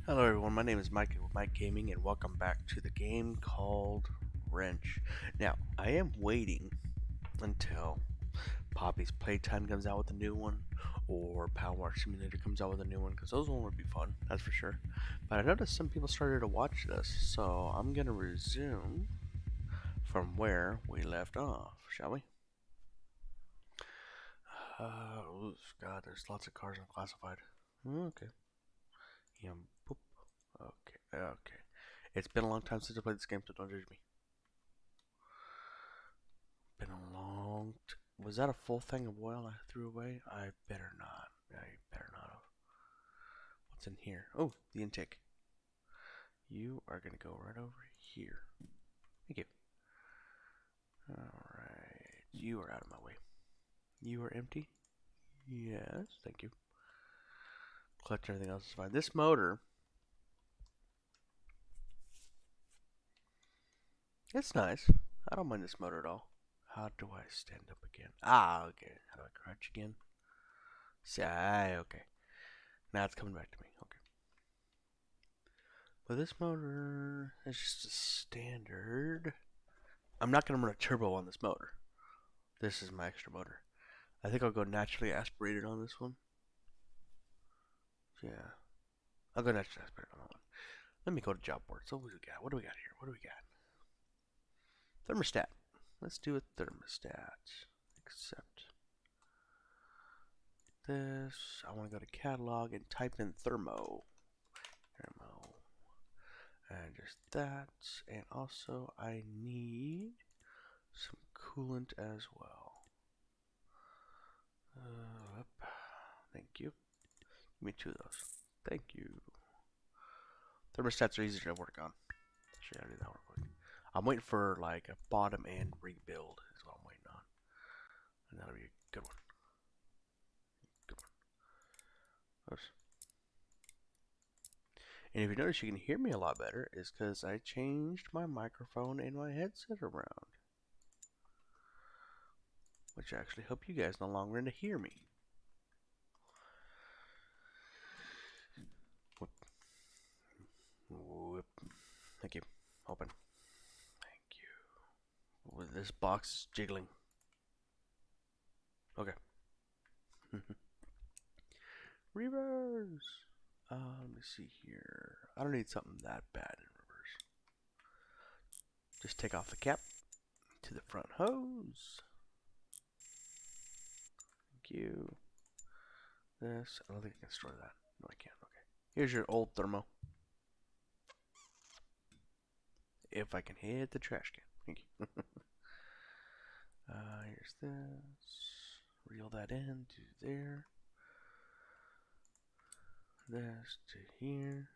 Hello everyone, my name is Mike with Mike Gaming and welcome back to the game called Wrench. Now, I am waiting until Poppy's Playtime comes out with a new one or Power Simulator comes out with a new one because those one would be fun, that's for sure. But I noticed some people started to watch this, so I'm going to resume from where we left off, shall we? God, there's lots of cars unclassified. Okay. Yeah, boop. Okay. It's been a long time since I played this game, so don't judge me. Been a long. Was that a full thing of oil I threw away? I better not. I better not have. What's in here? Oh, the intake. You are gonna go right over here. Thank you. Alright. You are out of my way. You are empty? Yes, thank you. Collect everything else is fine. This motor. It's nice. I don't mind this motor at all. How do I stand up again? Ah, okay. How do I crouch again? See, okay. Now it's coming back to me. Okay. But this motor is just a standard. I'm not going to run a turbo on this motor. This is my extra motor. I think I'll go naturally aspirated on this one. Yeah. I'll go naturally aspirated on that one. Let me go to job board. So what do we got? What do we got here? What do we got? Thermostat. Let's do a thermostat. Accept this. I want to go to catalog and type in thermo. Thermo. And just that. And also I need some coolant as well. Thank you. Give me two of those. Thank you. Thermostats are easier to work on. Should I do that real quick? I'm waiting for like a bottom end rebuild is what I'm waiting on. And that'll be a good one. Good one. Oops. And if you notice you can hear me a lot better is because I changed my microphone and my headset around. Which actually help you guys in the long run to hear me. Whoop. Whoop. Thank you. Open. Thank you. With this box is jiggling. Okay. Reverse. Let me see here. I don't need something that bad in reverse. Just take off the cap to the front hose. Thank you. This. I don't think I can store that. No, I can't. Okay. Here's your old thermo. If I can hit the trash can. Thank you. Here's this. Reel that in to there. This to here.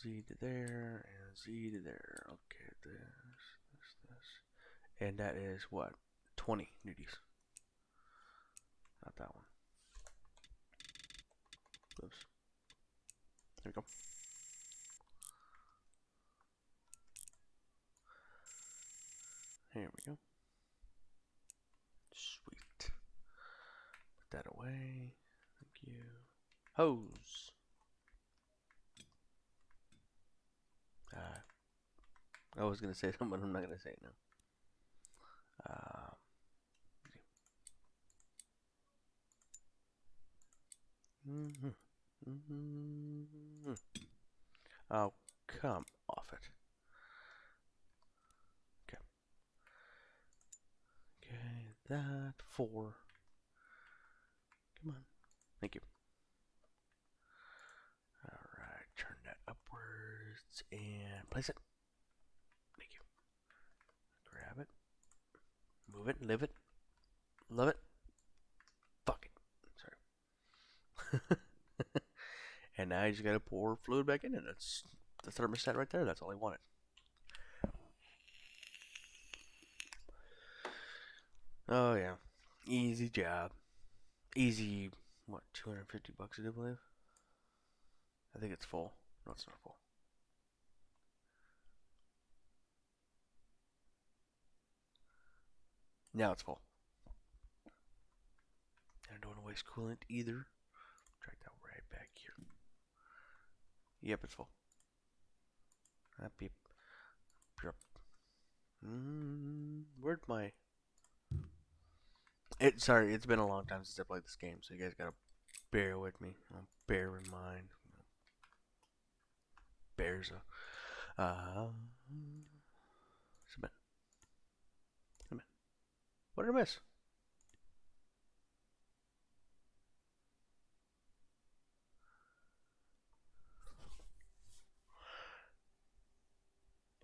Z to there and Z to there. Okay, this. And that is what? 20 nudis. Not that one. Oops. There we go. Here we go. Sweet. Put that away. Thank you. Hose. I was gonna say something, but I'm not gonna say it now. Oh, come off it. Okay. Okay, that 4. Come on. Thank you. Alright, turn that upwards and place it. Thank you. Grab it. Move it, live it. Love it. Fuck it. Sorry. And now you just gotta pour fluid back in, and that's the thermostat right there. That's all I wanted. Oh yeah, easy job. Easy. What? 250 bucks, I do believe. I think it's full. No, it's not full. Now it's full. And I don't want to waste coolant either. Drag that right back here. Yep, it's full. Beep. Yep. Where'd my... Sorry, it's been a long time since I played this game, so you guys gotta bear with me. Bear in mind. Bears a... Submit. Submit. What did I miss?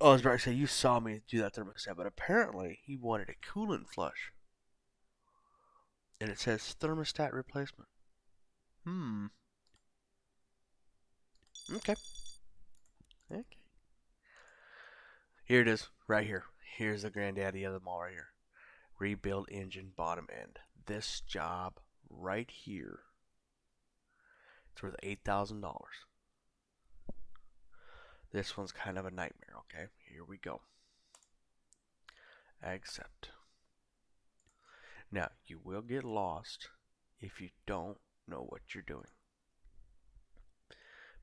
Oh, I was about to say, you saw me do that thermostat, but apparently he wanted a coolant flush. And it says thermostat replacement. Okay. Okay. Here it is, right here. Here's the granddaddy of them all right here. Rebuild engine bottom end. This job right here, it's worth $8,000. This one's kind of a nightmare, okay? Here we go. Accept. Now, you will get lost if you don't know what you're doing.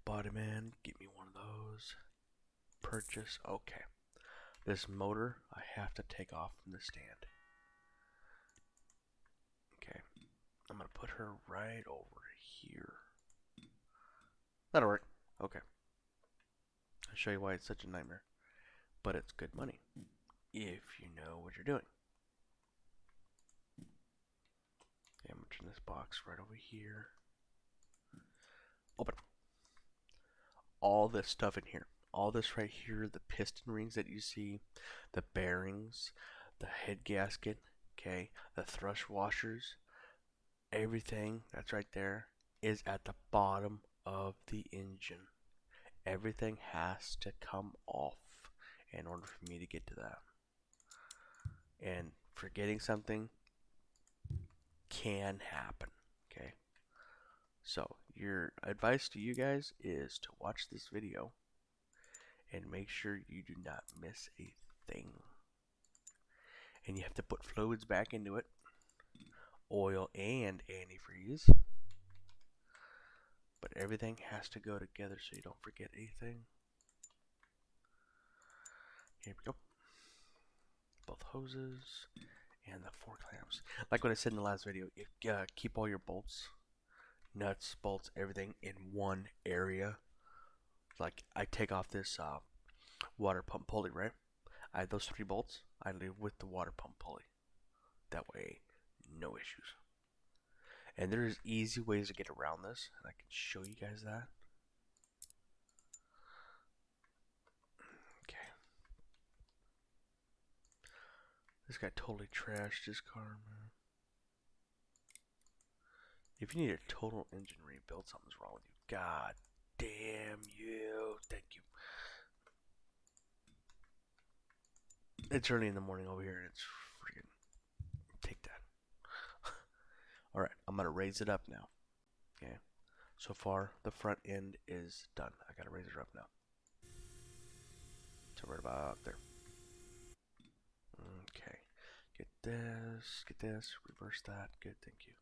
Bottom end, give me one of those. Purchase, okay. This motor, I have to take off from the stand. Okay, I'm going to put her right over here. That'll work. Okay. I'll show you why it's such a nightmare. But it's good money if you know what you're doing. Okay, I'm going to turn this box right over here. Open. All this stuff in here. All this right here, the piston rings that you see, the bearings, the head gasket, okay, the thrust washers, everything that's right there is at the bottom of the engine. Everything has to come off in order for me to get to that. And forgetting something can happen, okay? So your advice to you guys is to watch this video and make sure you do not miss a thing. And you have to put fluids back into it, oil and antifreeze. But everything has to go together so you don't forget anything. Here we go. Both hoses and the 4 clamps. Like what I said in the last video, keep all your bolts, nuts, bolts, everything in one area. Like I take off this water pump pulley, right? I have those 3 bolts. I leave with the water pump pulley. That way, no issues. And there's easy ways to get around this, and I can show you guys that. Okay. This guy totally trashed his car, man. If you need a total engine rebuild, something's wrong with you. God damn you. Thank you. It's early in the morning over here, and it's freaking... Take that. Alright, I'm going to raise it up now. Okay. So far, the front end is done. I got to raise it up now. So right about there. Okay. Get this, reverse that. Good, thank you.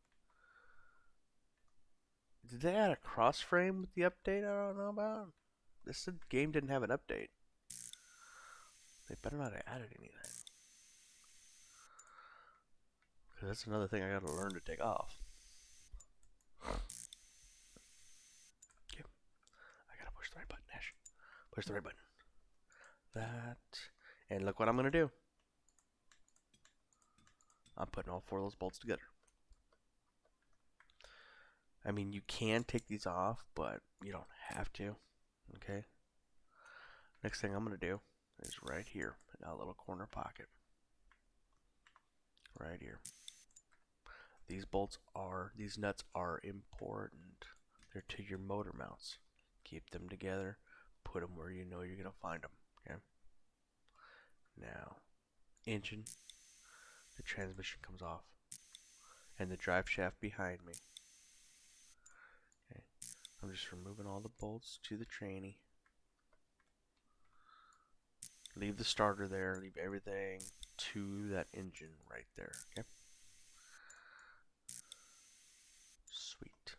Did they add a cross frame with the update I don't know about? This game didn't have an update. They better not have added anything. Because that's another thing I gotta learn to take off. Okay. I gotta push the right button, Ash. Push the right button. That. And look what I'm gonna do. I'm putting all 4 of those bolts together. I mean, you can take these off, but you don't have to. Okay? Next thing I'm going to do is right here, in a little corner pocket. Right here. These nuts are important. They're to your motor mounts. Keep them together. Put them where you know you're going to find them. Okay? Now, engine. The transmission comes off. And the drive shaft behind me. Okay. I'm just removing all the bolts to the tranny. Leave the starter there. Leave everything to that engine right there. Okay? Sweet.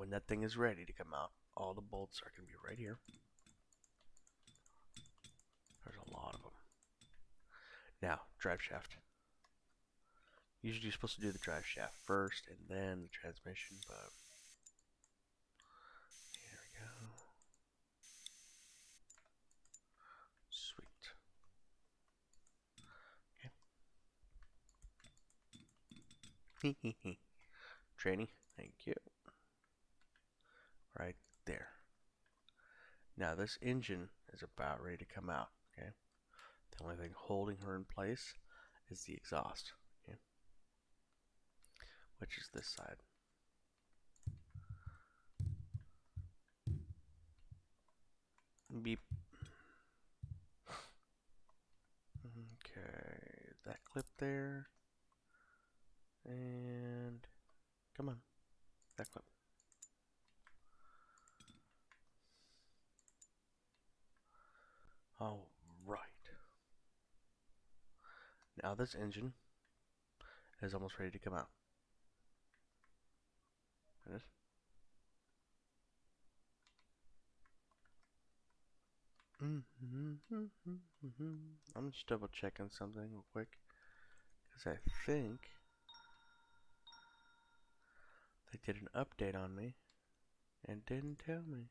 when that thing is ready to come out, all the bolts are going to be right here. There's a lot of them. Now, drive shaft. Usually you're supposed to do the drive shaft first and then the transmission, but here we go. Sweet. Okay. Training, thank you. Right there. Now this engine is about ready to come out, okay? The only thing holding her in place is the exhaust, okay? Which is this side. Beep. Okay, that clip there. And come on, that clip. All right. Now this engine is almost ready to come out. It is. I'm just double checking something real quick, because I think they did an update on me and didn't tell me.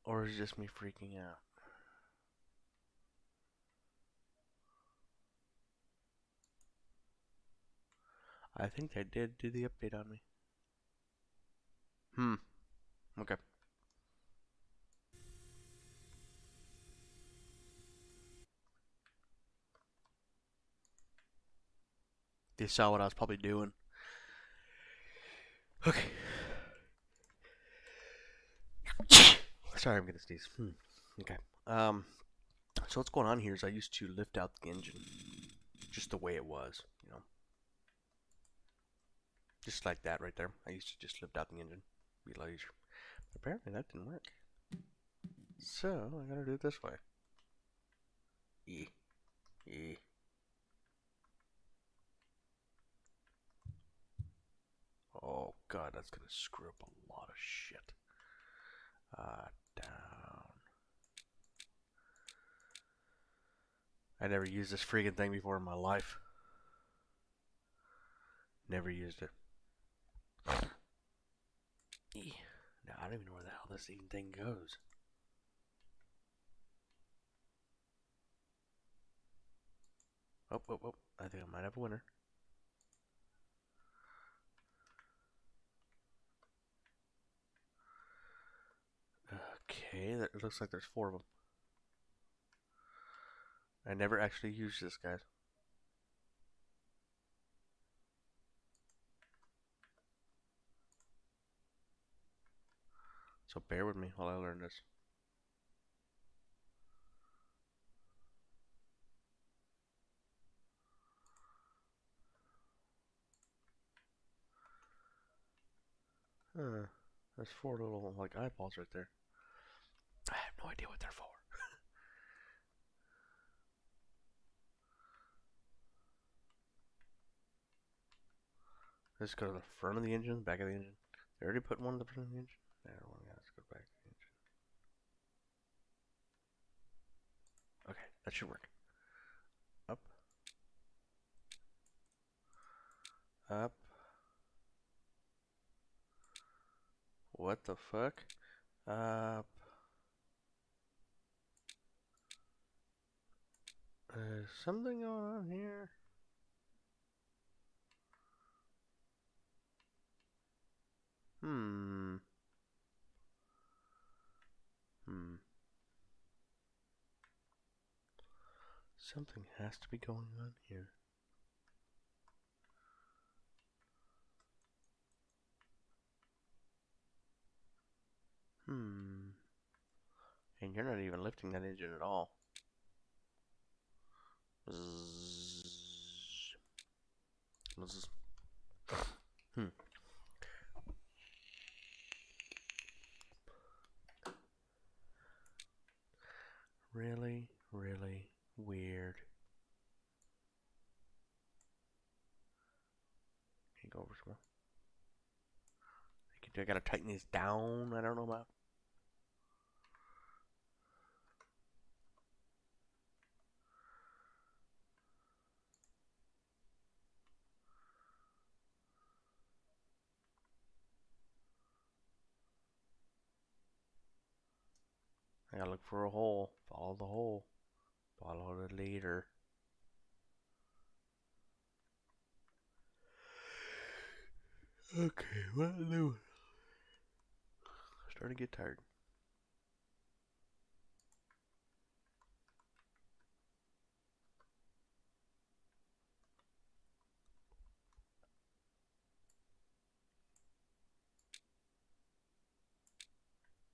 Or is it just me freaking out? I think they did do the update on me. Okay. They saw what I was probably doing. Okay. Sorry, I'm gonna sneeze. Okay. So what's going on here is I used to lift out the engine just the way it was, you know. Just like that right there. I used to just lift out the engine. Be a lot easier. But apparently that didn't work. So I gotta do it this way. E. Oh god, that's gonna screw up a lot of shit. Down. I never used this freaking thing before in my life. Never used it. Now I don't even know where the hell this thing goes. Oh. I think I might have a winner. Okay, it looks like there's 4 of them. I never actually used this, guys. So bear with me while I learn this. There's 4 little like eyeballs right there. I have no idea what they're for. Let's go to the front of the engine, back of the engine. They already put one in the front of the engine. There, one. Let's go back to the engine. Okay, that should work. Up. Up. What the fuck? Up. There's something going on here. Something has to be going on here. And you're not even lifting that engine at all. Really, really weird. Can you go over some more? Do I gotta tighten these down? I don't know about. I gotta look for a hole. Follow the hole. Follow the leader. Okay, what do? Starting to get tired.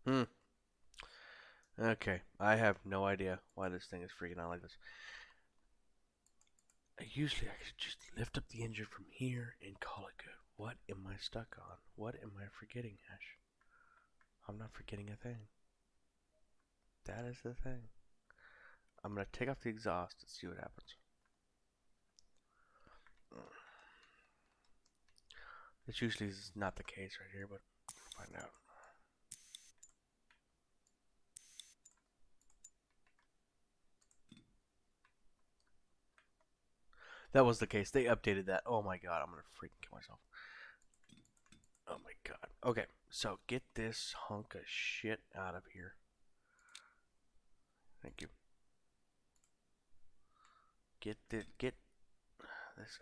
Hmm. Okay, I have no idea why this thing is freaking out like this. Usually I could just lift up the engine from here and call it good. What am I stuck on? What am I forgetting, Ash? I'm not forgetting a thing. That is the thing. I'm gonna take off the exhaust and see what happens. This usually is not the case right here, but we'll find out. That was the case. They updated that. Oh my god, I'm gonna freaking kill myself. Oh my god. Okay, so get this hunk of shit out of here. Thank you. Get this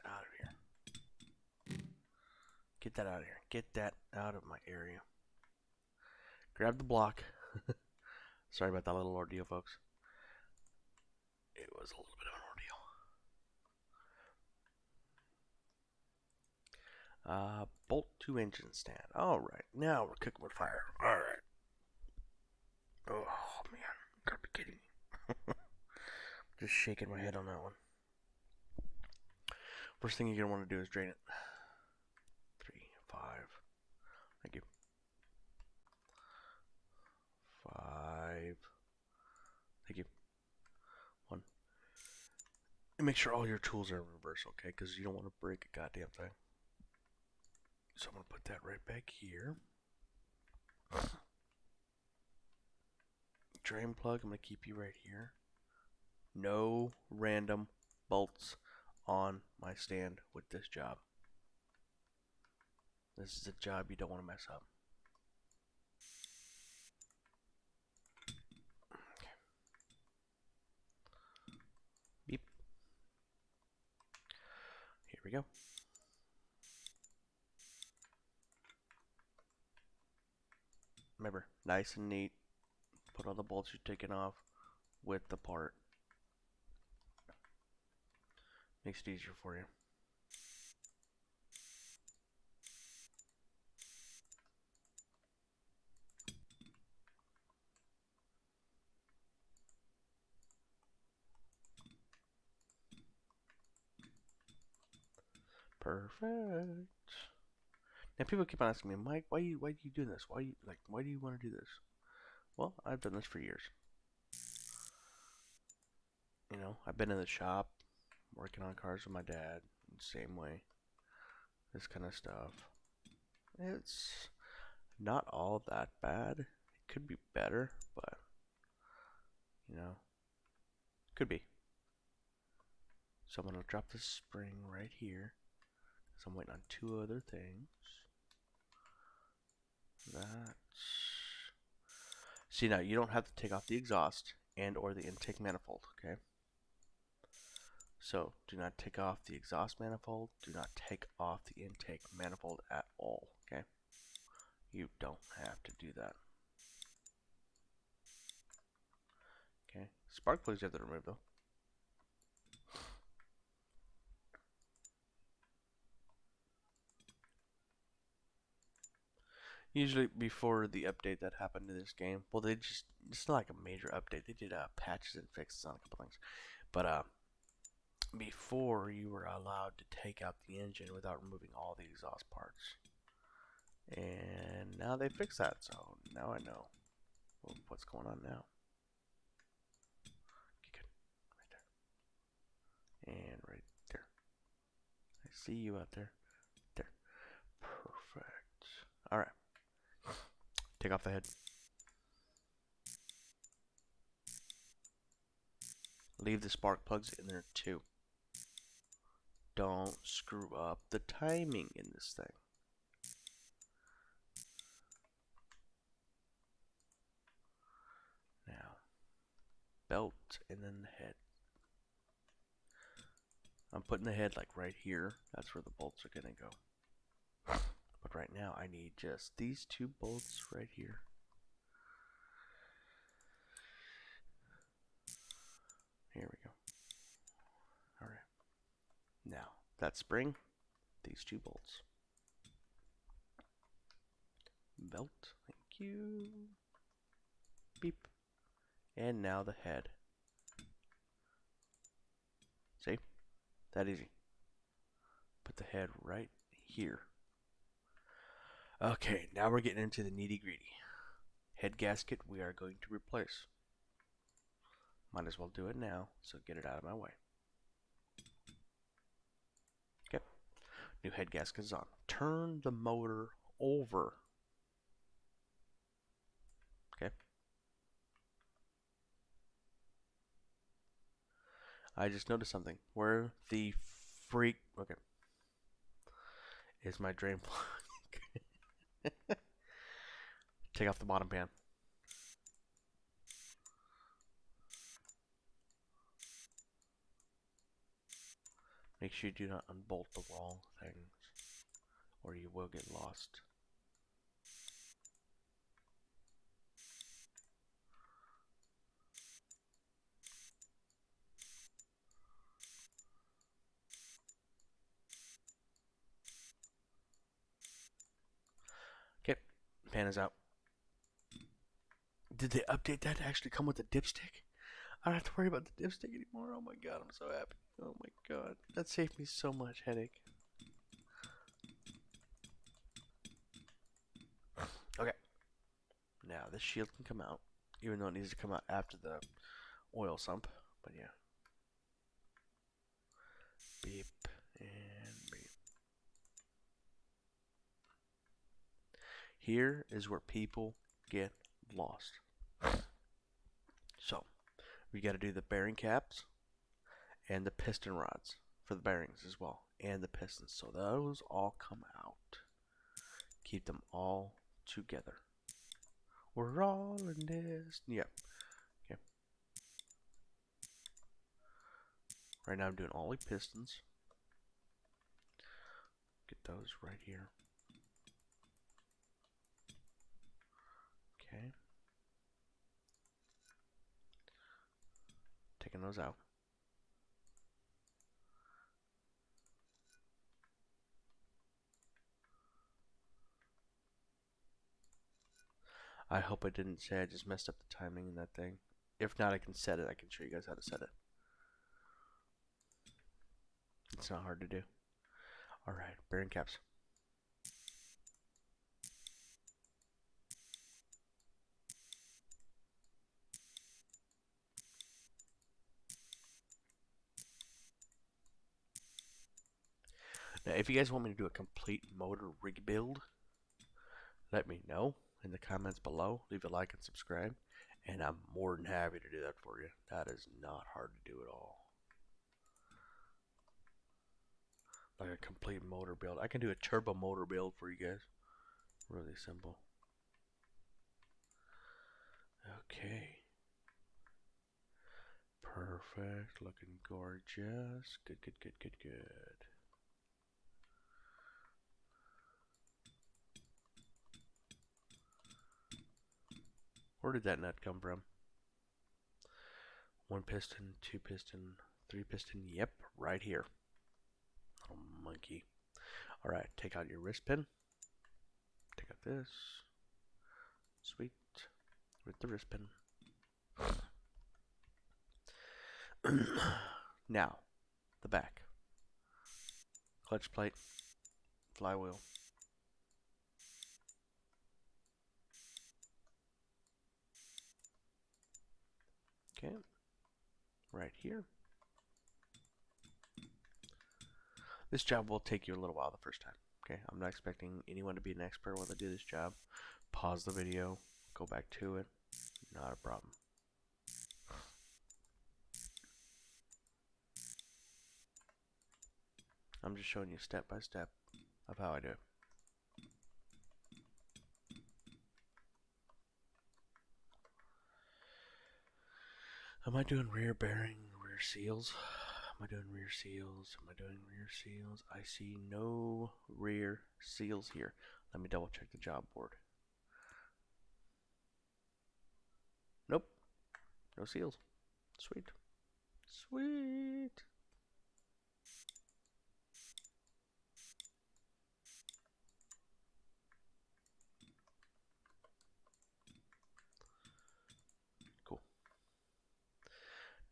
out of here. Get that out of here. Get that out of my area. Grab the block. Sorry about that little ordeal, folks. It was a little bit of an ordeal. Bolt to engine stand. Alright, now we're cooking with fire. Alright. Oh, man. You gotta be kidding me. Just shaking my head on that one. First thing you're gonna want to do is drain it. 3, 5. Thank you. 5. Thank you. 1. And make sure all your tools are in reverse, okay? Because you don't want to break a goddamn thing. So I'm gonna put that right back here. Drain plug, I'm gonna keep you right here. No random bolts on my stand with this job. This is a job you don't want to mess up. Okay. Beep. Here we go. Remember, nice and neat. Put all the bolts you're taking off with the part. Makes it easier for you. Perfect. Now people keep on asking me, Mike, why do you do this? Why do you want to do this? Well, I've done this for years. You know, I've been in the shop working on cars with my dad, same way. This kind of stuff. It's not all that bad. It could be better, but you know, could be. So I'm gonna drop this spring right here. So I'm waiting on 2 other things. That's. See, now you don't have to take off the exhaust and or the intake manifold, okay? So do not take off the exhaust manifold. Do not take off the intake manifold at all, okay? You don't have to do that. Okay, spark plugs you have to remove though. Usually before the update that happened to this game, well, it's not like a major update. They did patches and fixes on a couple things, but before you were allowed to take out the engine without removing all the exhaust parts, and now they fixed that. So now I know what's going on now. Okay, good. Right there, and right there. I see you out there. There. Perfect. All right. Take off the head. Leave the spark plugs in there too. Don't screw up the timing in this thing. Now, belt and then the head. I'm putting the head like right here. That's where the bolts are gonna go. But right now I need just these two bolts right here. Here we go. Alright. Now, that spring, these two bolts. Belt, thank you. Beep. And now the head. See? That easy. Put the head right here. Okay, now we're getting into the nitty-gritty. Head gasket we are going to replace. Might as well do it now, so get it out of my way. Okay, new head gasket is on. Turn the motor over. Okay. I just noticed something. Where the freak... Okay. Is my drain plug. Take off the bottom pan. Make sure you do not unbolt the wrong things, or you will get lost. Okay, pan is out. Did they update that to actually come with a dipstick? I don't have to worry about the dipstick anymore. Oh my god, I'm so happy. Oh my god, that saved me so much headache. Okay, now this shield can come out, even though it needs to come out after the oil sump. But yeah, beep and beep. Here is where people get lost. So we got to do the bearing caps and the piston rods for the bearings as well, and the pistons. So those all come out. Keep them all together. We're all in this. Yep. Okay. Right now I'm doing only pistons. Get those right here. Okay. Taking those out. I hope I didn't say I just messed up the timing in that thing. If not, I can set it. I can show you guys how to set it. It's not hard to do. Alright, bearing caps. Now, if you guys want me to do a complete motor rig build, let me know in the comments below. Leave a like and subscribe, and I'm more than happy to do that for you. That is not hard to do at all. Like a complete motor build. I can do a turbo motor build for you guys. Really simple. Okay. Perfect. Looking gorgeous. Good, good, good, good, good. Where did that nut come from? One piston, two piston, three piston. Yep, right here. Little monkey. Alright, take out your wrist pin. Take out this. Sweet. With the wrist pin. Now, the back. Clutch plate. Flywheel. Okay. Right here. This job will take you a little while the first time. Okay, I'm not expecting anyone to be an expert when they do this job. Pause the video, go back to it. Not a problem. I'm just showing you step by step of how I do it. Am I doing rear bearing, rear seals? Am I doing rear seals? Am I doing rear seals? I see no rear seals here. Let me double check the job board. Nope, no seals. Sweet. Sweet. Cool.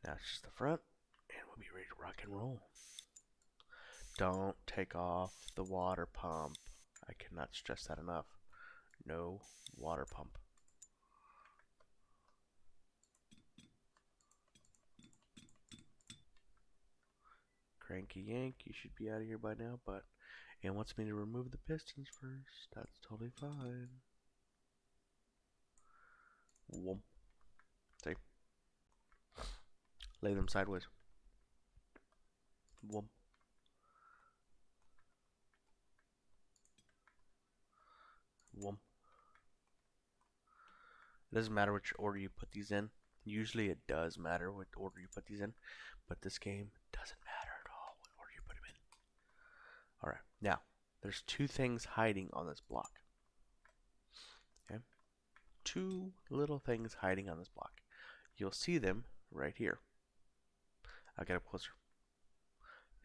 Now it's just the front, and we'll be ready to rock and roll. Don't take off the water pump. I cannot stress that enough. No water pump. Cranky yank, you should be out of here by now, but it wants me to remove the pistons first. That's totally fine. Whoop. See? Lay them sideways. Whoop. Whoop. It doesn't matter which order you put these in. Usually it does matter what order you put these in, but this game doesn't matter at all what order you put them in. Alright, now, there's two things hiding on this block. Okay? Two little things hiding on this block. You'll see them right here. I'll get up closer.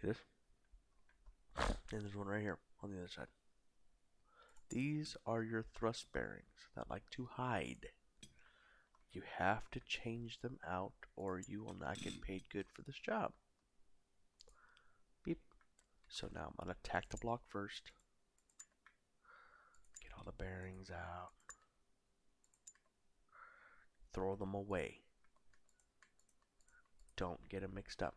See this? And there's one right here on the other side. These are your thrust bearings that like to hide. You have to change them out or you will not get paid good for this job. Beep. So now I'm going to attack the block first. Get all the bearings out. Throw them away. Don't get them mixed up.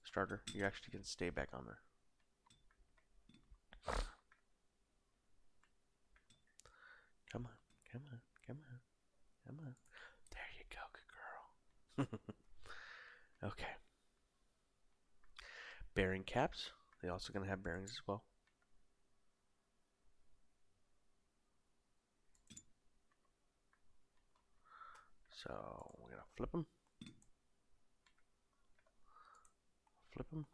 Starter, you actually can stay back on there. Come on, come on, come on, come on. There you go, good girl. Okay. Bearing caps. They're also going to have bearings as well. So we're going to flip them. Flip them.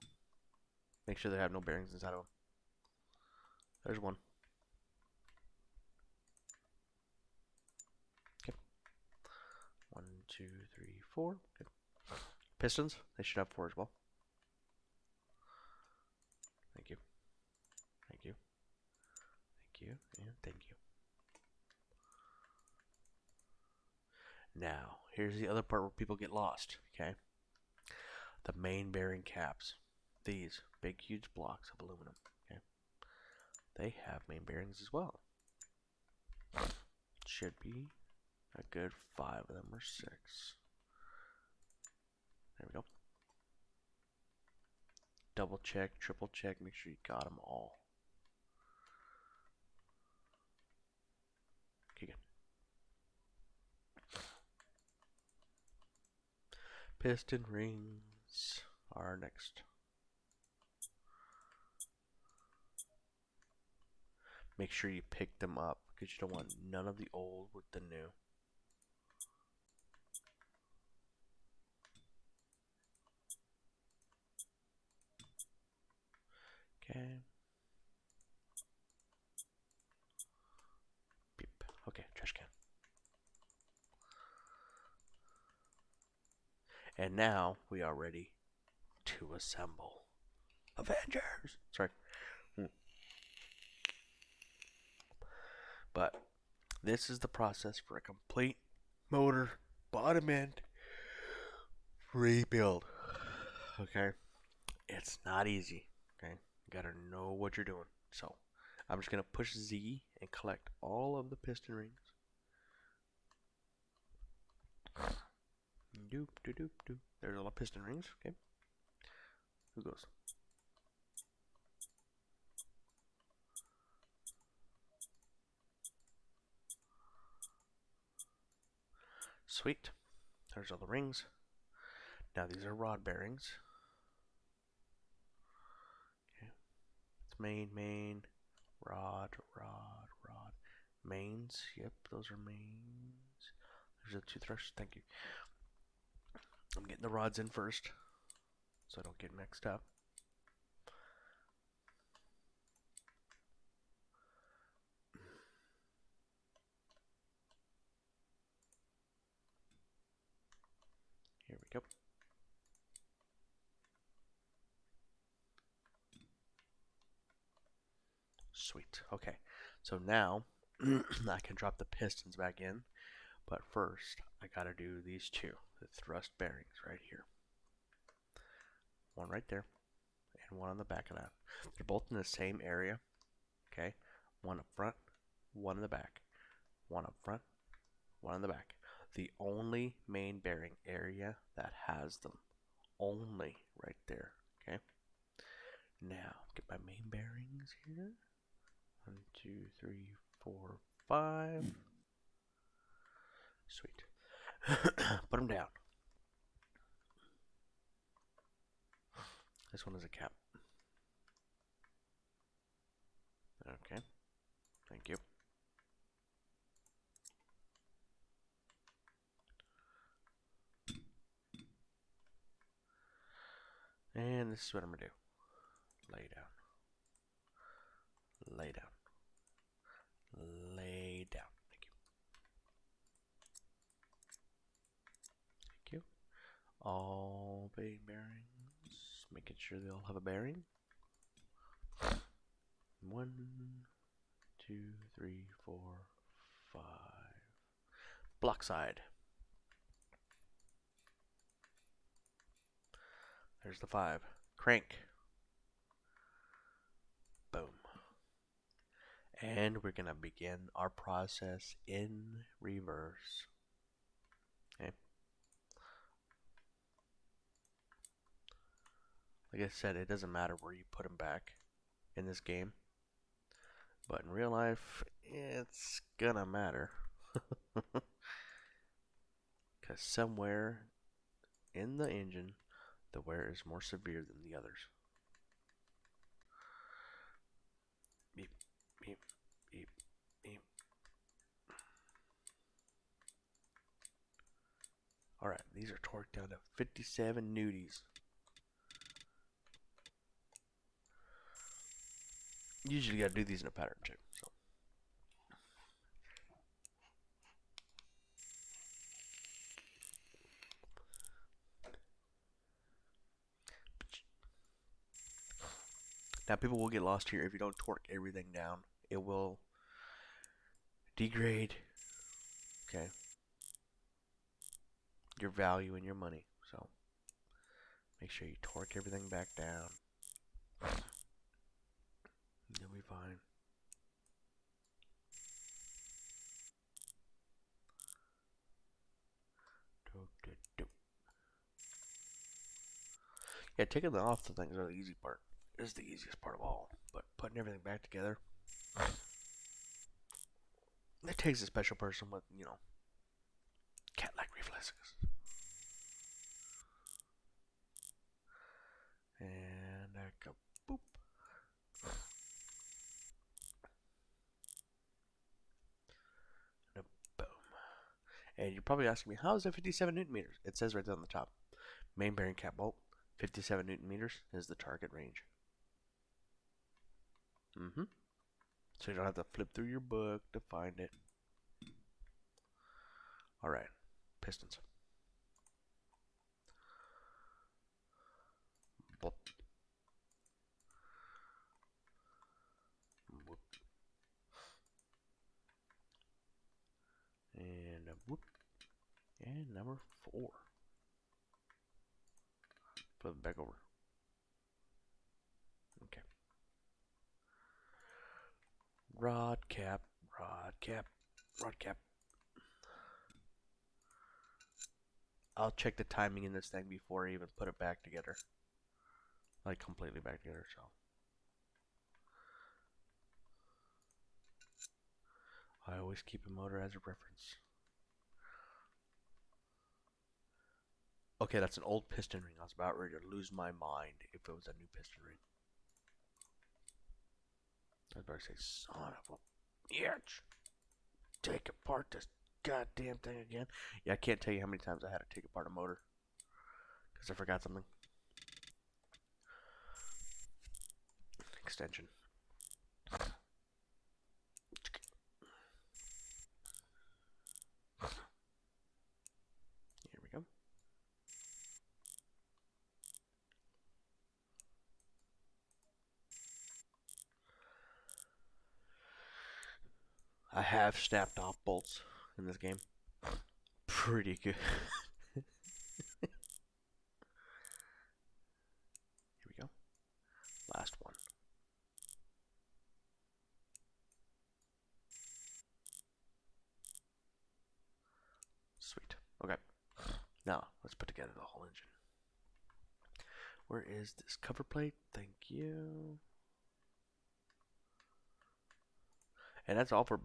Make sure they have no bearings inside of them. There's one. Okay. 1, 2, 3, 4. Good. Pistons. They should have 4 as well. Thank you. Thank you. Thank you. And thank you. Now, here's the other part where people get lost. Okay. The main bearing caps. These big, huge blocks of aluminum. Okay. They have main bearings as well. Should be a good 5 of them or 6. There we go. Double check, triple check, make sure you got them all. Okay, good. Piston rings are next. Make sure you pick them up because you don't want none of the old with the new. Okay. Beep. Okay, trash can. And now we are ready to assemble. Avengers! Sorry. But this is the process for a complete motor bottom end rebuild. Okay? It's not easy. Okay? You gotta know what you're doing. So, I'm just gonna push Z and collect all of the piston rings. Doop, doop, doop, doop. There's all the piston rings. Okay? Who goes? Sweet. There's all the rings. Now these are rod bearings. Okay. It's main, rod. Mains. Yep, those are mains. There's the two thrusters. Thank you. I'm getting the rods in first so I don't get mixed up. Here we go. Sweet. Okay. So now I can drop the pistons back in. But first, I gotta do these two, the thrust bearings right here. One right there, and one on the back of that. They're both in the same area, okay? One up front, one in the back. One up front, one in the back. The only main bearing area that has them. Only right there, okay? Now, get my main bearings here. 1, 2, 3, 4, 5. Sweet. Put them down. This one is a cap. Okay. Thank you. And this is what I'm going to do. Lay down. Lay down. Lay down. Thank you. Thank you. All bearings. Making sure they all have a bearing. 1, 2, 3, 4, 5. Block side. There's the 5. Crank. Boom. And we're going to begin our process in reverse. Okay. Like I said, it doesn't matter where you put them back in this game. But in real life, it's gonna matter. Because somewhere in the engine, the wear is more severe than the others. Beep, beep, beep, beep. Alright, these are torqued down to 57 newties. Usually you gotta do these in a pattern too. So. Now people will get lost here if you don't torque everything down. It will degrade, okay, your value and your money. So make sure you torque everything back down. You'll be fine. Yeah, taking them off the things are the easy part. Is the easiest part of all. But putting everything back together, it takes a special person with, cat-like reflexes. And I go boop. And a boom. And you're probably asking me, how is that 57 newton meters? It says right there on the top. Main bearing cap bolt, 57 newton meters is the target range. So you don't have to flip through your book to find it. Alright, pistons. Boop. Whoop. And a whoop. And number 4. Flip it back over. Okay. Rod cap, rod cap, rod cap. I'll check the timing in this thing before I even put it back together. Like completely back together, so. I always keep a motor as a reference. Okay, that's an old piston ring. I was about ready to lose my mind if it was a new piston ring. I was about to say, son of a bitch. Take apart this goddamn thing again. Yeah, I can't tell you how many times I had to take apart a motor because I forgot something. Extension. Here we go. I have snapped off bolts in this game. Pretty good. Here we go. Last one. Sweet. Okay. Now, let's put together the whole engine. Where is this cover plate? Thank you. And that's all for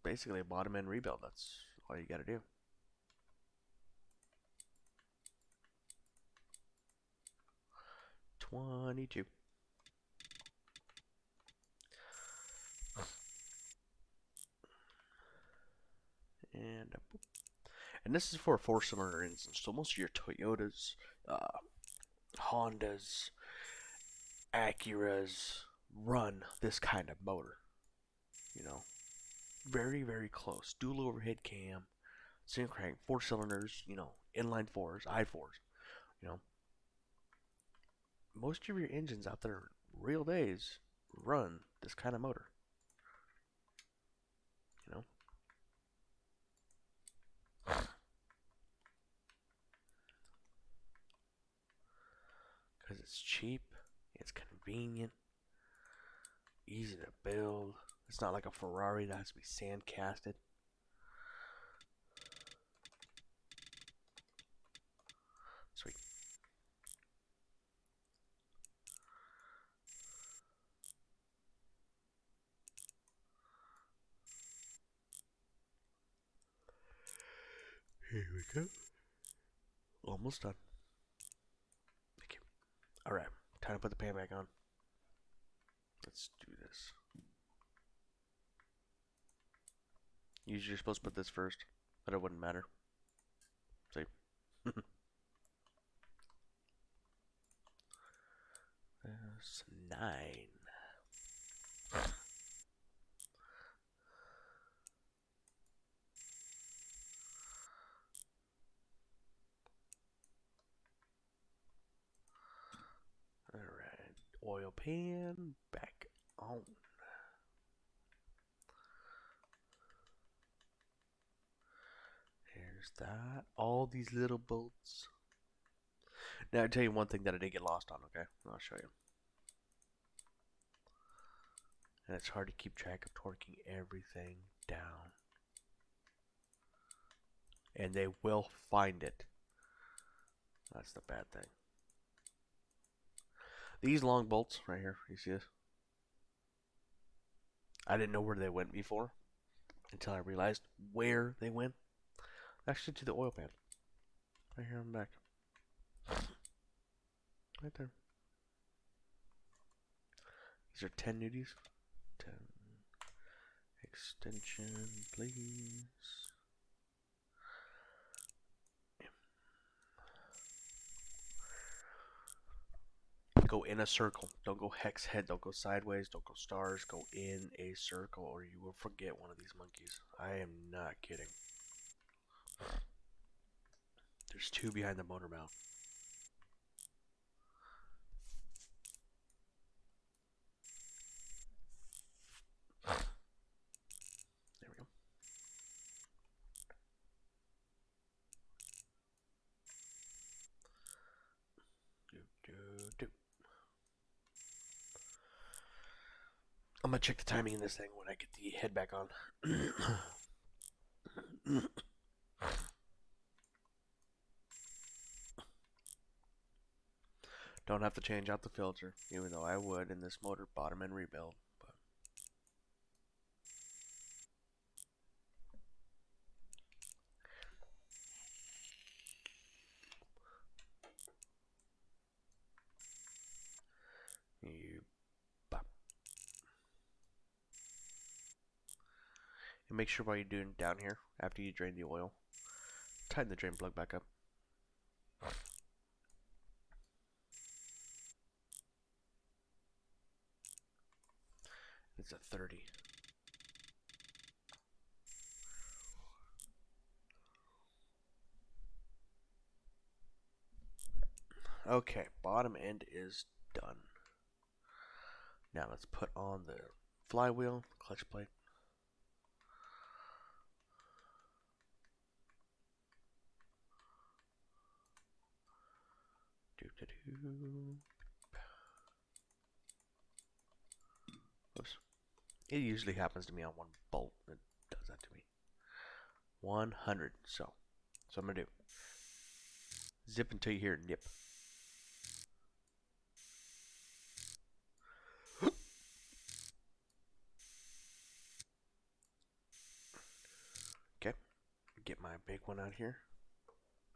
basically a bottom end rebuild. That's all you gotta do. $22. And this is for a 4-cylinder engine. So most of your Toyotas, Hondas, Acuras run this kind of motor. You know, very, very close. Dual overhead cam, single crank, 4 cylinders, inline fours, I4s. You know, most of your engines out there, real days, run this kind of motor. You know, because it's cheap, it's convenient, easy to build. It's not like a Ferrari that has to be sand casted. Sweet. Here we go. Almost done. Thank you. Alright, time to put the pan back on. Let's do this. Usually you're supposed to put this first, but it wouldn't matter. See? That's 9. Alright, oil pan back on. There's that. All these little bolts. Now, I'll tell you one thing that I did get lost on, okay? I'll show you. And it's hard to keep track of torquing everything down. And they will find it. That's the bad thing. These long bolts right here, you see this? I didn't know where they went before until I realized where they went. Actually, to the oil pan. Right here on the back. Right there. These are 10 newties. 10. Extension, please. Go in a circle. Don't go hex head. Don't go sideways. Don't go stars. Go in a circle or you will forget one of these monkeys. I am not kidding. There's 2 behind the motor mount. There we go. I'm gonna check the timing in this thing when I get the head back on. Don't have to change out the filter, even though I would in this motor bottom end rebuild. But And make sure while you're doing down here, after you drain the oil, tighten the drain plug back up. It's a 30. Okay, bottom end is done. Now let's put on the flywheel, clutch plate. Oops. It usually happens to me on one bolt. It does that to me. 100. So I'm going to do zip until you hear nip. Okay. Get my big one out here.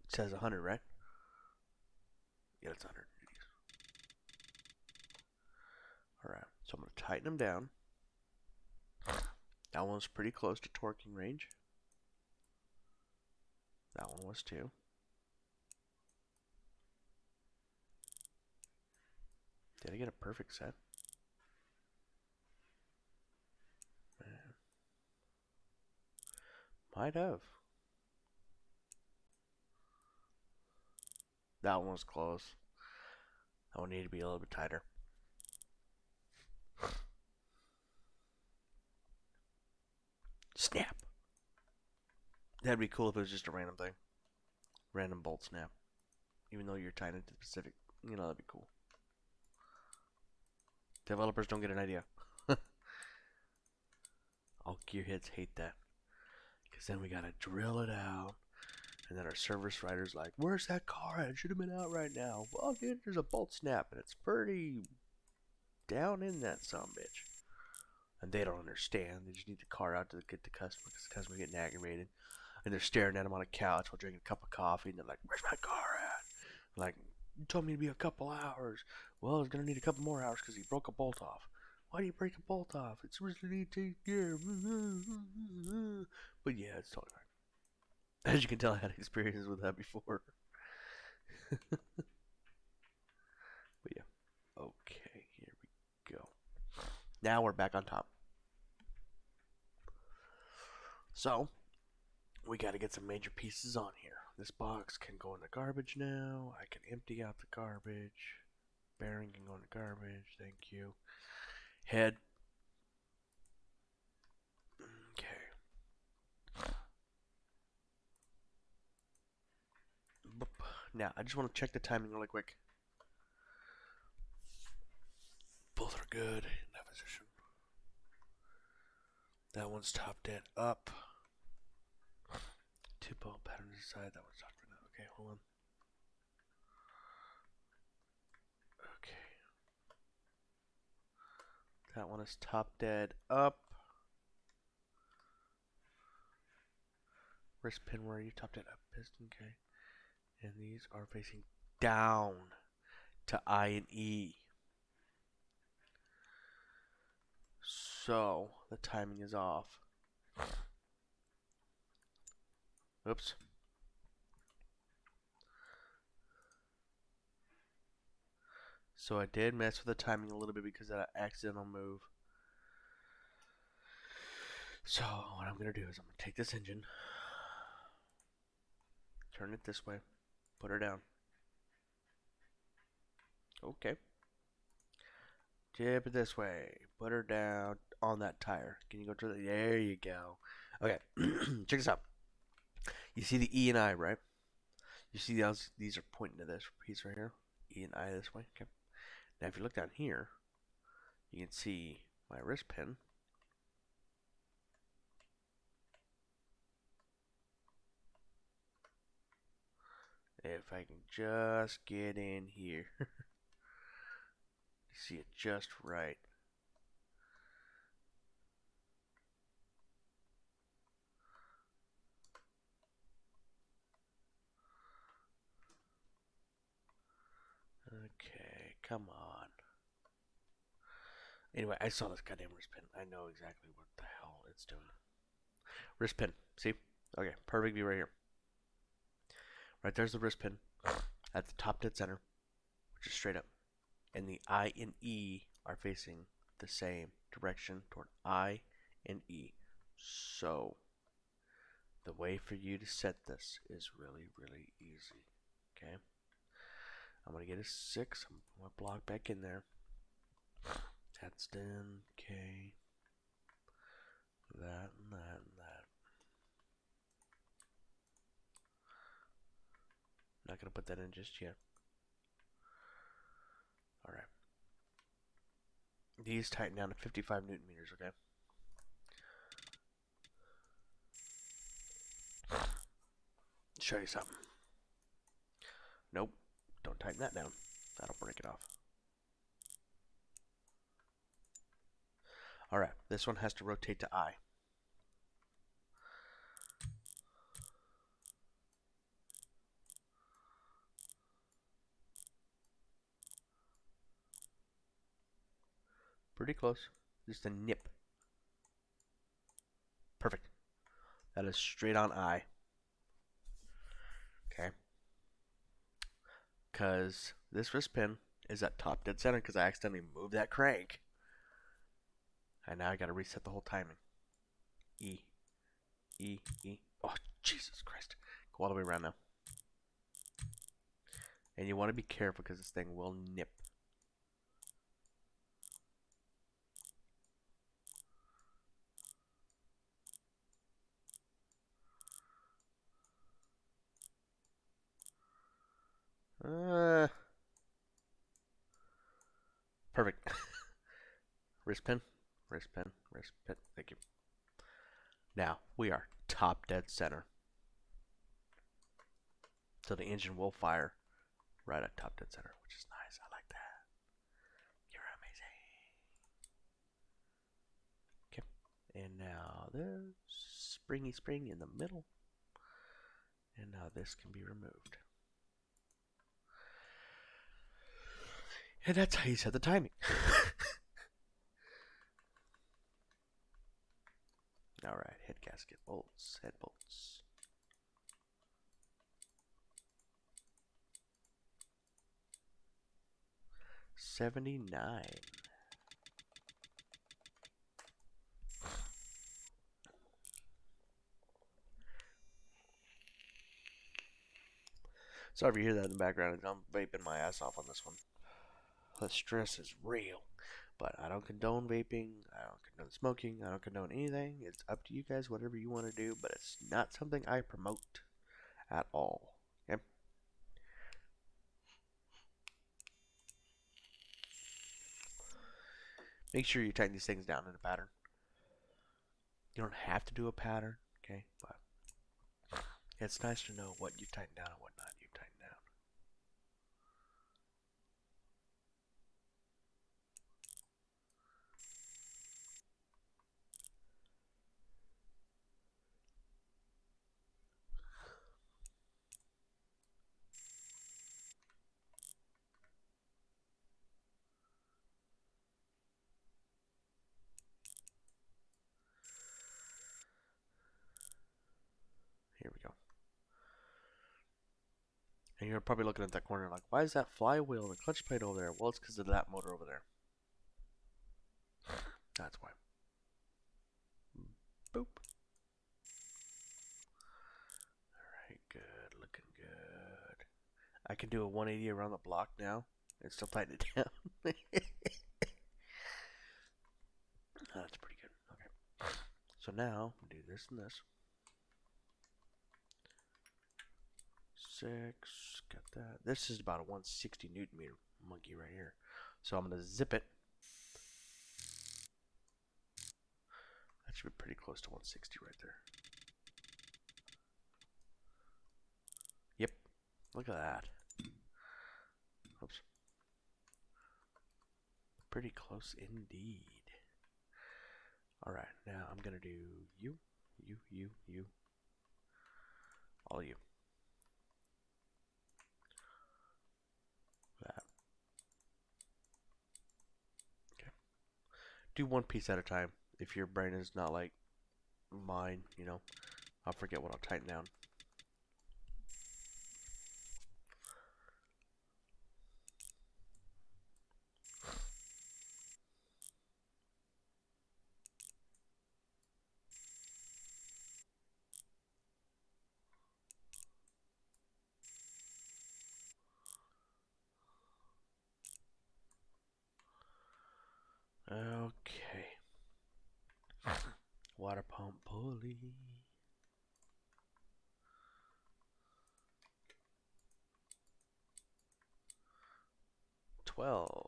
It says 100, right? Yeah, it's 100. Alright, so I'm going to tighten them down. That one's pretty close to torquing range. That one was too. Did I get a perfect set? Might have. That one was close. That one needed to be a little bit tighter. Snap! That'd be cool if it was just a random thing. Random bolt snap. Even though you're tied into the Pacific. That'd be cool. Developers don't get an idea. All gearheads hate that. Because then we gotta drill it out. And then our service writer's like, where's that car at? It should have been out right now. Well, dude, there's a bolt snap. And it's pretty down in that sumbitch. And they don't understand. They just need the car out to get the customer. Because the customer's getting aggravated. And they're staring at him on a couch while drinking a cup of coffee. And they're like, where's my car at? Like, you told me to be a couple hours. Well, it's going to need a couple more hours because he broke a bolt off. Why do you break a bolt off? It's really take care. But yeah, it's totally fine. As you can tell, I had experience with that before. But yeah. Okay, here we go. Now we're back on top. So, we got to get some major pieces on here. This box can go in the garbage now. I can empty out the garbage. Bearing can go in the garbage. Thank you. Head. Okay. Now, I just want to check the timing really quick. Both are good in that position. That one's top dead up. Two bolt patterns aside. That one's top dead up. Okay, hold on. Okay. That one is top dead up. Wrist pin, where are you? Top dead up. Piston, okay. And these are facing down to I and E. So, the timing is off. Oops. So I did mess with the timing a little bit because of that accidental move. So what I'm going to do is I'm going to take this engine, turn it this way, put her down. Okay. Tip it this way, put her down on that tire. Can you go to the, there you go. Okay, check this out. You see the E and I, right? You see these are pointing to this piece right here. E and I this way, okay. Now if you look down here, you can see my wrist pin. If I can just get in here. See it just right. Okay, come on. Anyway, I saw this goddamn wrist pin. I know exactly what the hell it's doing. Wrist pin. See? Okay, perfect view right here. Right there's the wrist pin at the top dead center, which is straight up. And the I and E are facing the same direction toward I and E. So the way for you to set this is really, really easy. Okay? I'm going to get a 6. I'm going to block back in there. That's done. Okay. That and that and that. Not going to put that in just yet. Alright. These tighten down to 55 Newton meters, okay? Show you something. Nope. Don't tighten that down. That'll break it off. Alright, this one has to rotate to I. Pretty close. Just a nip. Perfect. That is straight on I. Okay. Because this wrist pin is at top dead center because I accidentally moved that crank. And now I got to reset the whole timing. E. E. E. Oh, Jesus Christ. Go all the way around now. And you want to be careful because this thing will nip. Perfect. Wrist pin. Wrist pin. Wrist pin. Thank you. Now, we are top dead center. So the engine will fire right at top dead center, which is nice. I like that. You're amazing. Okay. And now there's springy spring in the middle. And now this can be removed. And that's how you set the timing. Alright, head gasket bolts, head bolts. $79. Sorry if you hear that in the background. I'm vaping my ass off on this one. The stress is real. But I don't condone vaping. I don't condone smoking. I don't condone anything. It's up to you guys, whatever you want to do. But it's not something I promote at all. Okay? Make sure you tighten these things down in a pattern. You don't have to do a pattern. Okay? But it's nice to know what you tighten down and what not you tighten down. Here we go. And you're probably looking at that corner like, why is that flywheel and the clutch plate over there? Well, it's because of that motor over there. That's why. Boop. Alright, good. Looking good. I can do a 180 around the block now and still tighten it down. That's pretty good. Okay. So now, do this and this. 6. Got that. This is about a 160 Newton meter monkey right here. So I'm going to zip it. That should be pretty close to 160 right there. Yep. Look at that. Oops. Pretty close indeed. Alright, now I'm going to do you, all you. That. Okay. Do one piece at a time if your brain is not like mine, I'll forget what I'll tighten down. Okay. Water pump pulley. 12.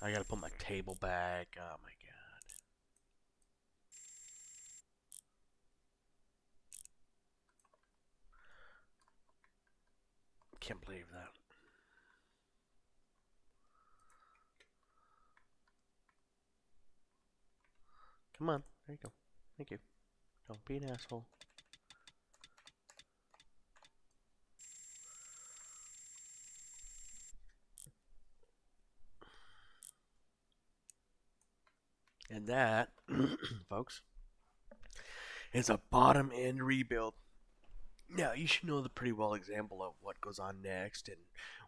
I gotta put my table back. Oh my god. Can't believe that. Come on. There you go. Thank you. Don't be an asshole. And that, folks, is a bottom end rebuild. Now, you should know the pretty well example of what goes on next and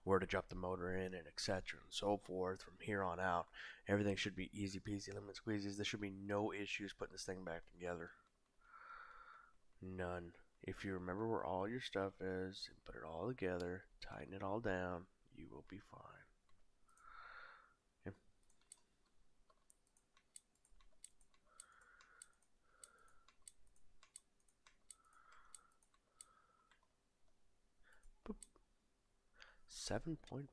where to drop the motor in and etc. and so forth from here on out. Everything should be easy peasy lemon squeezies. There should be no issues putting this thing back together. None. If you remember where all your stuff is and put it all together, tighten it all down, you will be fine. Yep. Boop. 7.5.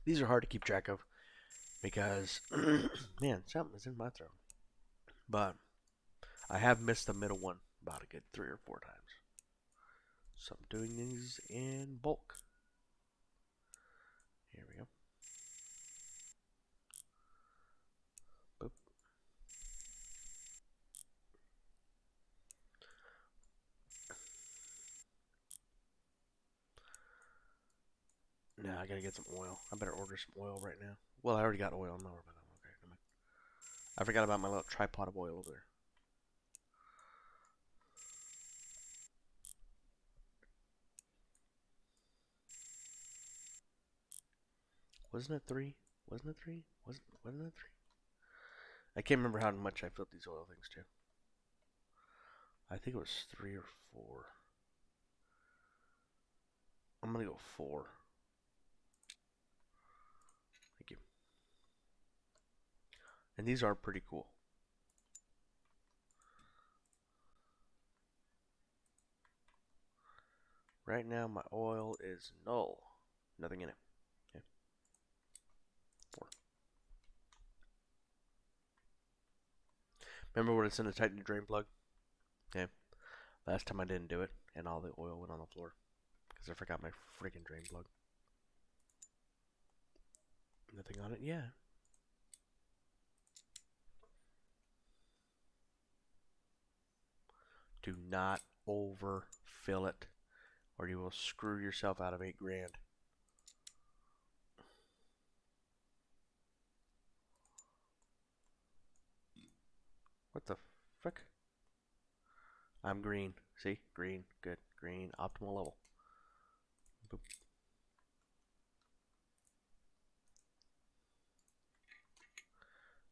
These are hard to keep track of because, man, something is in my throat. But I have missed the middle one about a good 3 or 4 times. So I'm doing these in bulk. Here we go. Boop. Now I gotta get some oil. I better order some oil right now. Well, I already got oil. I'm not worried about that. Okay, come on. I forgot about my little tripod of oil over there. Wasn't it 3? Wasn't it 3? Wasn't it 3? I can't remember how much I filled these oil things to. I think it was 3 or 4. I'm gonna go 4. Thank you. And these are pretty cool. Right now my oil is null. Nothing in it. Okay. 4. Remember when it's in the tighten the drain plug? Okay. Last time I didn't do it, and all the oil went on the floor because I forgot my freaking drain plug. Nothing on it? Yeah. Do not overfill it, or you will screw yourself out of 8 grand. What the frick? I'm green. See? Green. Good. Green. Optimal level. Boop.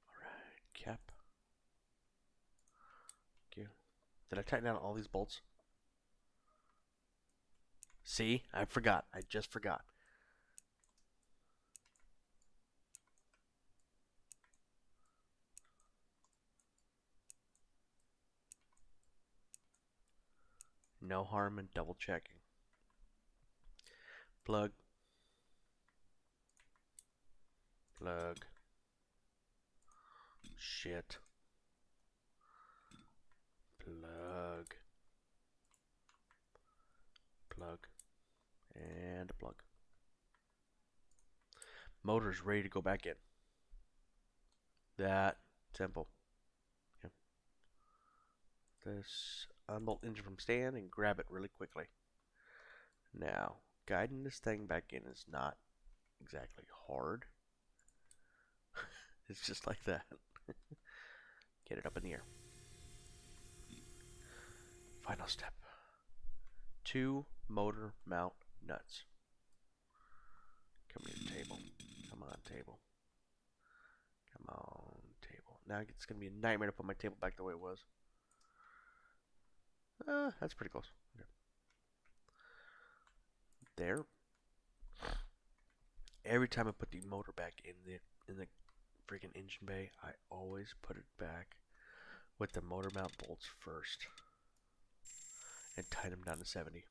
Alright. Cap. Thank you. Did I tighten down all these bolts? See? I forgot. I just forgot. No harm in double checking. Plug. Plug. Shit. Plug. Plug. And a plug. Motor's ready to go back in. That simple. Yep. This unbolt engine from stand and grab it really quickly. Now, guiding this thing back in is not exactly hard. It's just like that. Get it up in the air. Final step. 2 motor mount nuts. Come to the table. Come on, table. Come on, table. Now it's going to be a nightmare to put my table back the way it was. That's pretty close. Okay. There. Every time I put the motor back in the freaking engine bay, I always put it back with the motor mount bolts first and tighten them down to 70.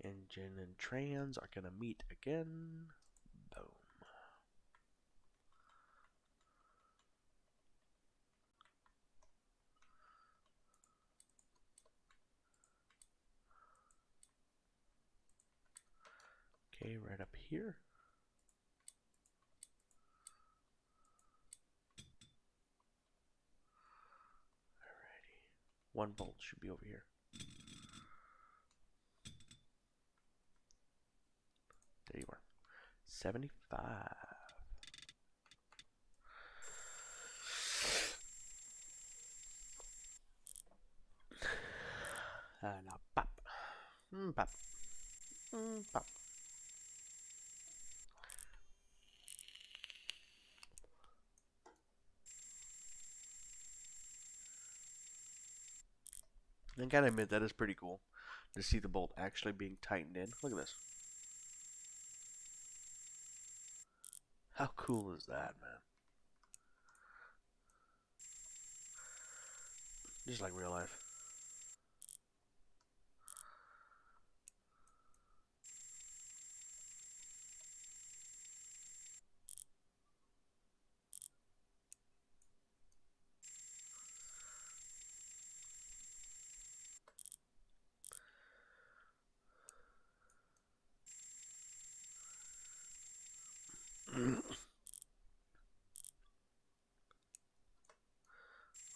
Engine and trans are gonna meet again. Boom. Okay, right up here. Alrighty. One bolt should be over here. There you are. 75. Now pop. Pop. Pop. I gotta admit, that is pretty cool to see the bolt actually being tightened in. Look at this. How cool is that, man? Just like real life.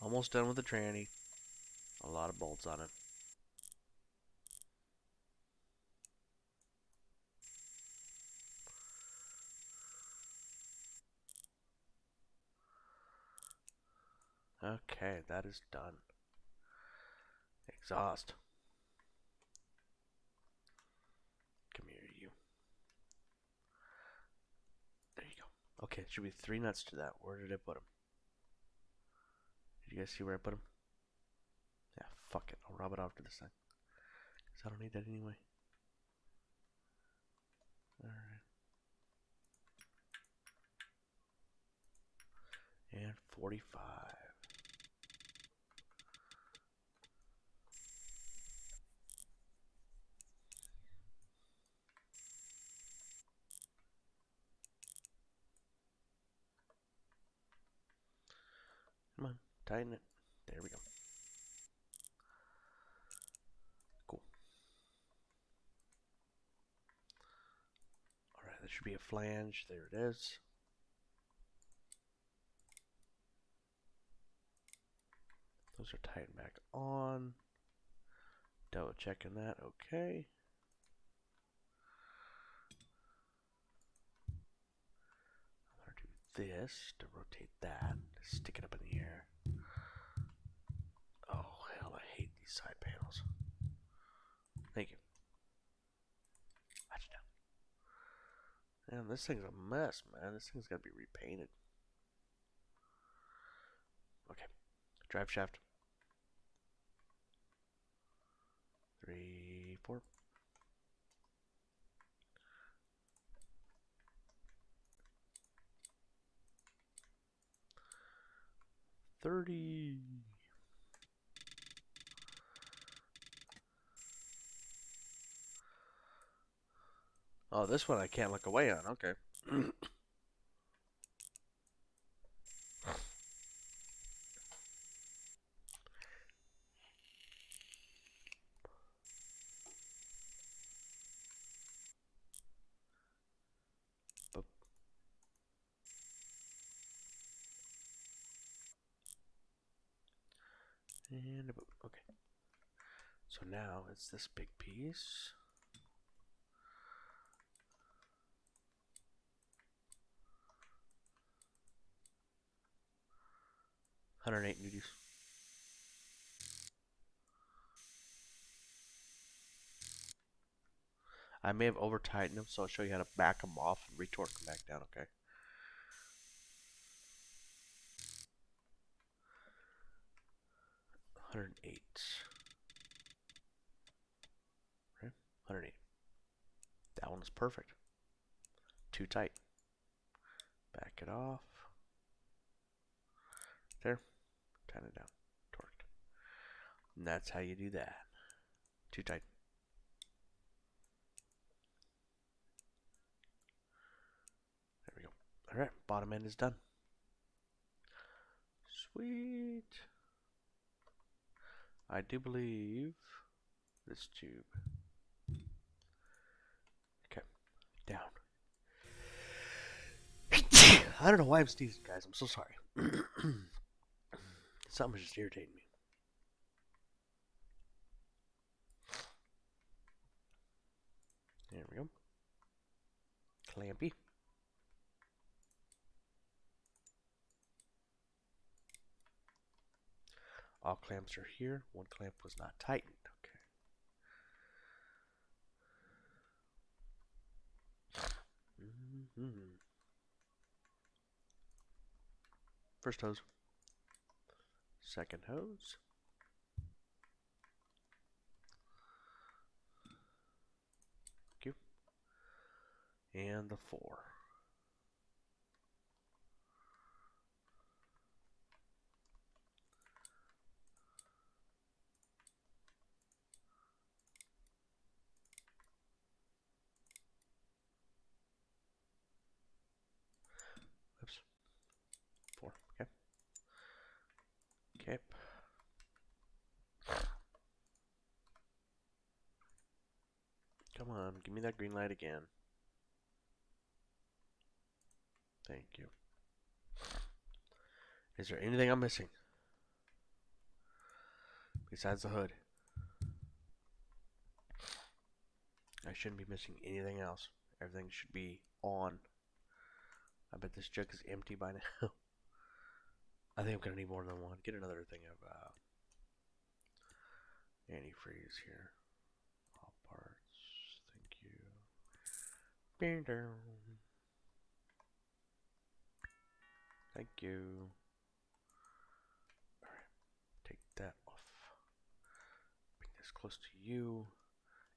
Almost done with the tranny. A lot of bolts on it. Okay, that is done. Exhaust. Come here, you. There you go. Okay, it should be 3 nuts to that. Where did I put them? Did you guys see where I put them? Yeah, fuck it. I'll rub it off to the side. Because I don't need that anyway. Alright. And 45. Come on, tighten it. There we go. Cool. Alright, that should be a flange. There it is. Those are tightened back on. Double checking that. Okay. I'm going to do this to rotate that. Stick it up in the air. Oh, hell, I hate these side panels. Thank you. Watch down. Man, this thing's a mess, man. This thing's got to be repainted. Okay. Drive shaft. 3, 4. 30. Oh, this one I can't look away on. Okay. And a boom. Okay. So now it's this big piece. $108 Newties. I may have over tightened them, so I'll show you how to back them off and retort them back down, okay? $108. Okay, 108. That one is perfect. Too tight. Back it off. There. Tighten it down. Torqued. And that's how you do that. Too tight. There we go. Alright, bottom end is done. Sweet. I do believe this tube. Okay, down. I don't know why I'm sneezing, guys. I'm so sorry. Something's just irritating me. There we go. Clampy. All clamps are here. One clamp was not tightened. Okay. First hose. Second hose. Thank you. And the 4. Oops. 4. Okay. Okay. Come on, give me that green light again. Thank you. Is there anything I'm missing? Besides the hood. I shouldn't be missing anything else. Everything should be on. I bet this jug is empty by now. I think I'm going to need more than one. Get another thing of antifreeze here. All parts. Thank you. Thank you. Alright. Take that off. Bring this close to you.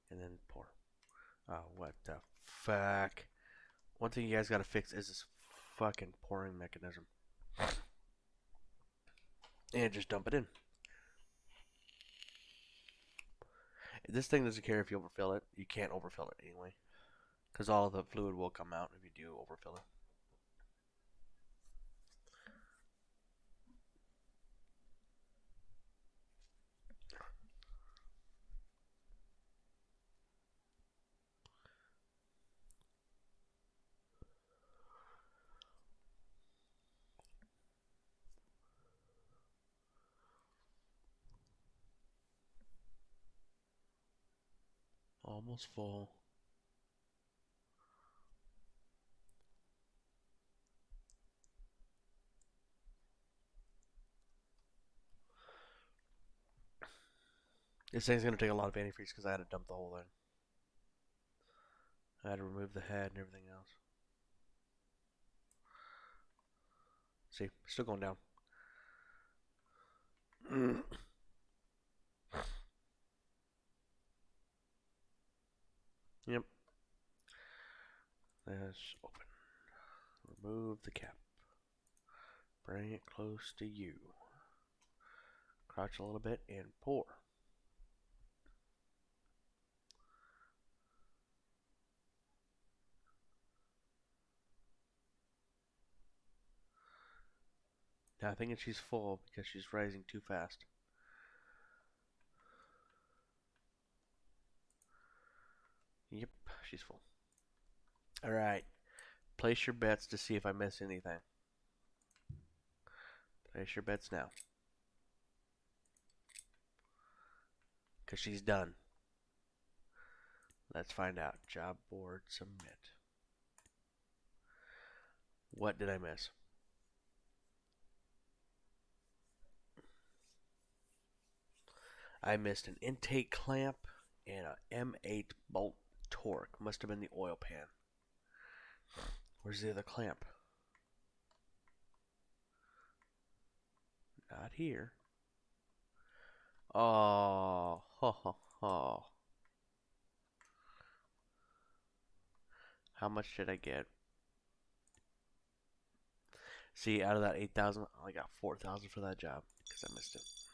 And then pour. What the fuck? One thing you guys gotta fix is this fucking pouring mechanism. And just dump it in. This thing doesn't care if you overfill it. You can't overfill it anyway. Because all the fluid will come out if you do overfill it. Almost full. This thing's gonna take a lot of antifreeze because I had to dump the whole thing. I had to remove the head and everything else. See, still going down. Yep. Let's open. Remove the cap. Bring it close to you. Crouch a little bit and pour. Now I think she's full because she's rising too fast. Yep, she's full. Alright. Place your bets to see if I miss anything. Place your bets now. Because she's done. Let's find out. Job board submit. What did I miss? I missed an intake clamp and a M8 bolt torque. Must have been the oil pan. Where's the other clamp? Not here. Oh, ho, ho, ho. How much did I get? See, out of that 8,000, I only got 4,000 for that job because I missed it.